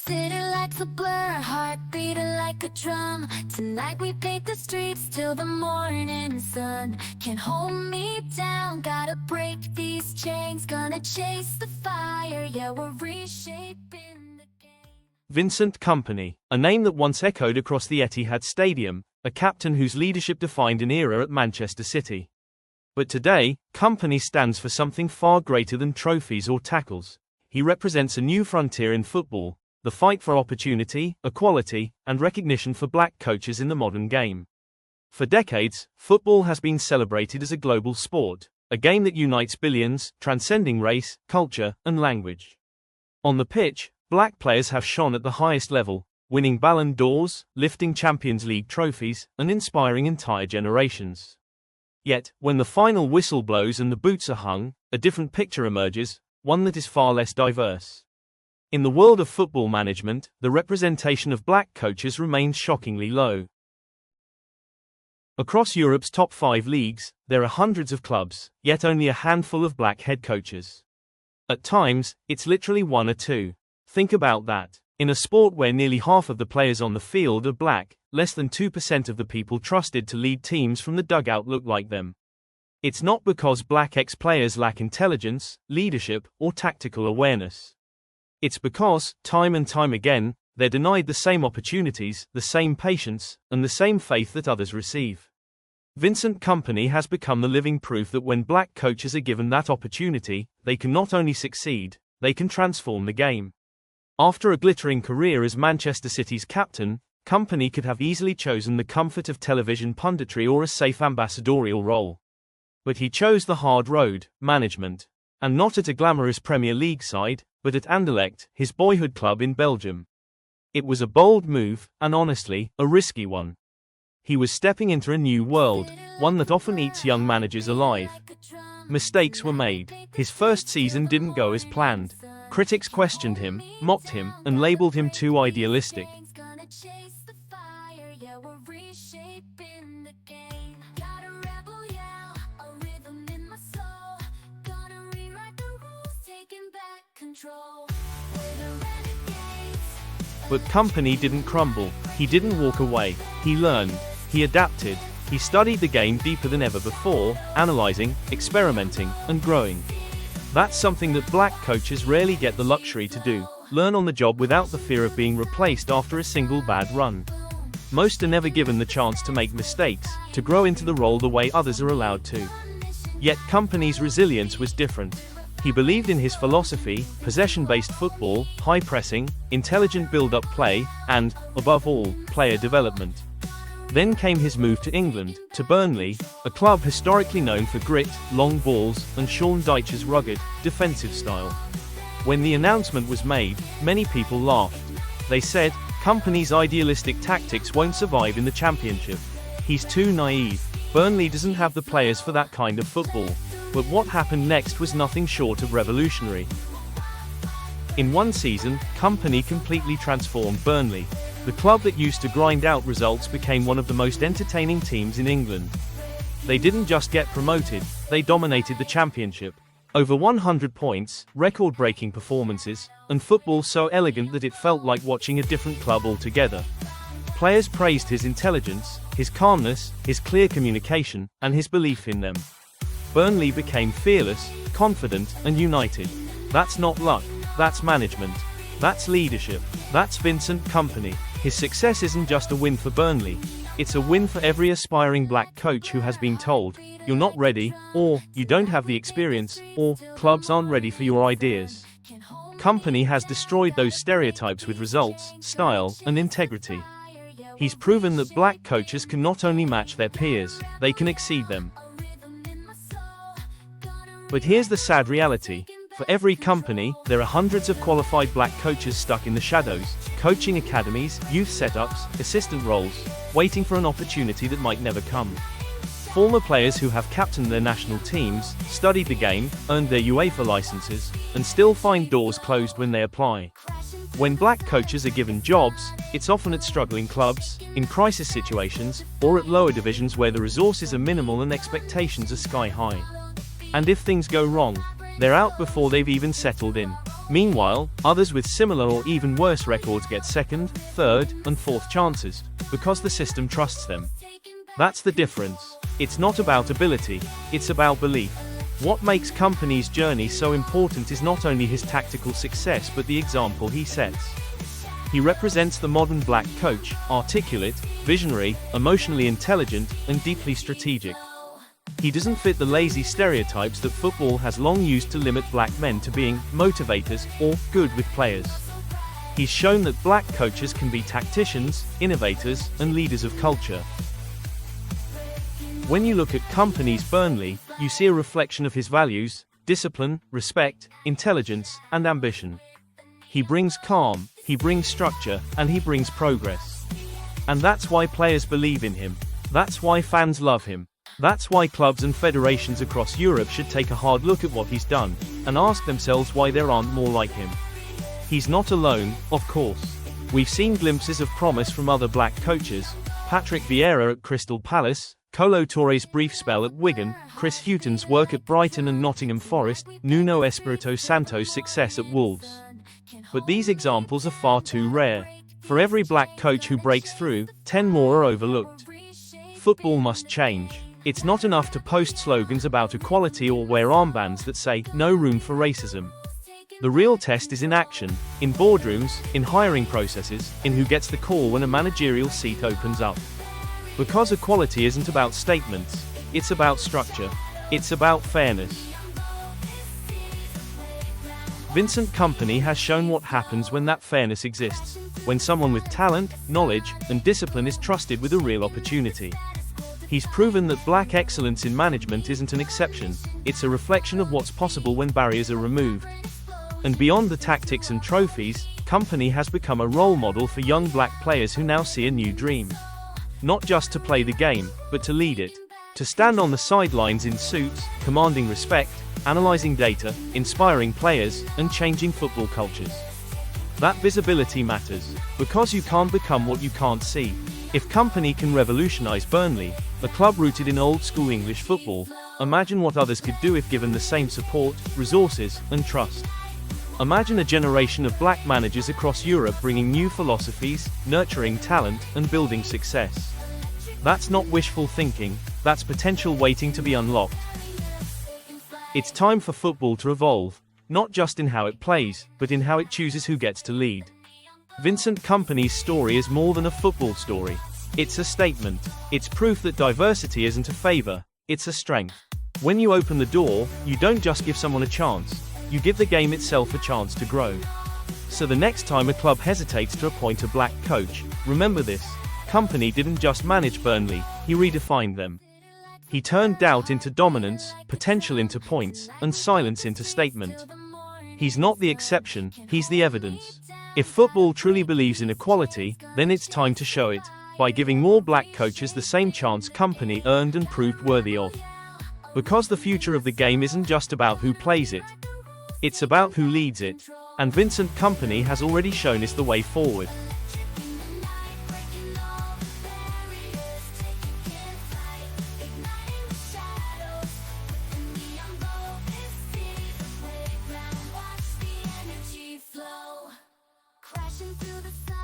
City lights a blur, heart beating like a drum. Tonight we paint the streets till the morning sun. Can't hold me down, gotta break these chains. Gonna chase the fire, yeah, we're reshaping the game. Vincent Kompany, a name that once echoed across the Etihad Stadium, a captain whose leadership defined an era at Manchester City. But today, Kompany stands for something far greater than trophies or tackles. He represents a new frontier in football, the fight for opportunity, equality, and recognition for black coaches in the modern game. For decades, football has been celebrated as a global sport, a game that unites billions, transcending race, culture, and language. On the pitch, black players have shone at the highest level, winning Ballon d'Ors, lifting Champions League trophies, and inspiring entire generations. Yet, when the final whistle blows and the boots are hung, a different picture emerges, one that is far less diverse. In the world of football management, the representation of black coaches remains shockingly low. Across Europe's top 5 leagues, there are hundreds of clubs, yet only a handful of black head coaches. At times, it's literally 1 or 2. Think about that. In a sport where nearly half of the players on the field are black, less than 2% of the people trusted to lead teams from the dugout look like them. It's not because black ex-players lack intelligence, leadership, or tactical awareness. It's because, time and time again, they're denied the same opportunities, the same patience, and the same faith that others receive. Vincent Kompany has become the living proof that when black coaches are given that opportunity, they can not only succeed, they can transform the game. After a glittering career as Manchester City's captain, Kompany could have easily chosen the comfort of television punditry or a safe ambassadorial role. But he chose the hard road, management. And not at a glamorous Premier League side, but at Anderlecht, his boyhood club in Belgium. It was a bold move, and honestly, a risky one. He was stepping into a new world, one that often eats young managers alive. Mistakes were made. His first season didn't go as planned. Critics questioned him, mocked him, and labeled him too idealistic. But Kompany didn't crumble. He didn't walk away. He learned. He adapted. He studied the game deeper than ever before, analyzing, experimenting, and growing. That's something that black coaches rarely get the luxury to do, learn on the job without the fear of being replaced after a single bad run. Most are never given the chance to make mistakes, to grow into the role the way others are allowed to. Yet Kompany's resilience was different. He believed in his philosophy, possession-based football, high pressing, intelligent build-up play, and, above all, player development. Then came his move to England, to Burnley, a club historically known for grit, long balls, and Sean Dyche's rugged, defensive style. When the announcement was made, many people laughed. They said, Kompany's idealistic tactics won't survive in the Championship. He's too naive. Burnley doesn't have the players for that kind of football. But what happened next was nothing short of revolutionary. In one season, Kompany completely transformed Burnley. The club that used to grind out results became one of the most entertaining teams in England. They didn't just get promoted, they dominated the Championship. Over 100 points, record-breaking performances, and football so elegant that it felt like watching a different club altogether. Players praised his intelligence, his calmness, his clear communication, and his belief in them. Burnley became fearless, confident, and united. That's not luck, that's management. That's leadership. That's Vincent Kompany. His success isn't just a win for Burnley. It's a win for every aspiring black coach who has been told, you're not ready, or, you don't have the experience, or, clubs aren't ready for your ideas. Kompany has destroyed those stereotypes with results, style, and integrity. He's proven that black coaches can not only match their peers, they can exceed them. But here's the sad reality. For every Kompany, there are hundreds of qualified black coaches stuck in the shadows, coaching academies, youth setups, assistant roles, waiting for an opportunity that might never come. Former players who have captained their national teams, studied the game, earned their UEFA licenses, and still find doors closed when they apply. When black coaches are given jobs, it's often at struggling clubs, in crisis situations, or at lower divisions where the resources are minimal and expectations are sky high. And if things go wrong, they're out before they've even settled in. Meanwhile, others with similar or even worse records get second, third, and fourth chances, because the system trusts them. That's the difference. It's not about ability, it's about belief. What makes Kompany's journey so important is not only his tactical success but the example he sets. He represents the modern black coach, articulate, visionary, emotionally intelligent, and deeply strategic. He doesn't fit the lazy stereotypes that football has long used to limit black men to being motivators or good with players. He's shown that black coaches can be tacticians, innovators, and leaders of culture. When you look at Kompany's Burnley, you see a reflection of his values: discipline, respect, intelligence, and ambition. He brings calm, he brings structure, and he brings progress. And that's why players believe in him. That's why fans love him. That's why clubs and federations across Europe should take a hard look at what he's done, and ask themselves why there aren't more like him. He's not alone, of course. We've seen glimpses of promise from other black coaches: Patrick Vieira at Crystal Palace, Kolo Touré's brief spell at Wigan, Chris Hughton's work at Brighton and Nottingham Forest, Nuno Espirito Santo's success at Wolves. But these examples are far too rare. For every black coach who breaks through, 10 more are overlooked. Football must change. It's not enough to post slogans about equality or wear armbands that say, "No room for racism." The real test is in action, in boardrooms, in hiring processes, in who gets the call when a managerial seat opens up. Because equality isn't about statements, it's about structure. It's about fairness. Vincent Kompany has shown what happens when that fairness exists, when someone with talent, knowledge, and discipline is trusted with a real opportunity. He's proven that black excellence in management isn't an exception, it's a reflection of what's possible when barriers are removed. And beyond the tactics and trophies, Kompany has become a role model for young black players who now see a new dream. Not just to play the game, but to lead it. To stand on the sidelines in suits, commanding respect, analyzing data, inspiring players, and changing football cultures. That visibility matters, because you can't become what you can't see. If Kompany can revolutionize Burnley, a club rooted in old-school English football, imagine what others could do if given the same support, resources, and trust. Imagine a generation of black managers across Europe bringing new philosophies, nurturing talent, and building success. That's not wishful thinking, that's potential waiting to be unlocked. It's time for football to evolve, not just in how it plays, but in how it chooses who gets to lead. Vincent Kompany's story is more than a football story. It's a statement. It's proof that diversity isn't a favor, it's a strength. When you open the door, you don't just give someone a chance, you give the game itself a chance to grow. So the next time a club hesitates to appoint a black coach, remember this: Kompany didn't just manage Burnley, he redefined them. He turned doubt into dominance, potential into points, and silence into statement. He's not the exception, he's the evidence. If football truly believes in equality, then it's time to show it, by giving more black coaches the same chance Kompany earned and proved worthy of. Because the future of the game isn't just about who plays it, it's about who leads it. And Vincent Kompany has already shown us the way forward. Crashing through the sun.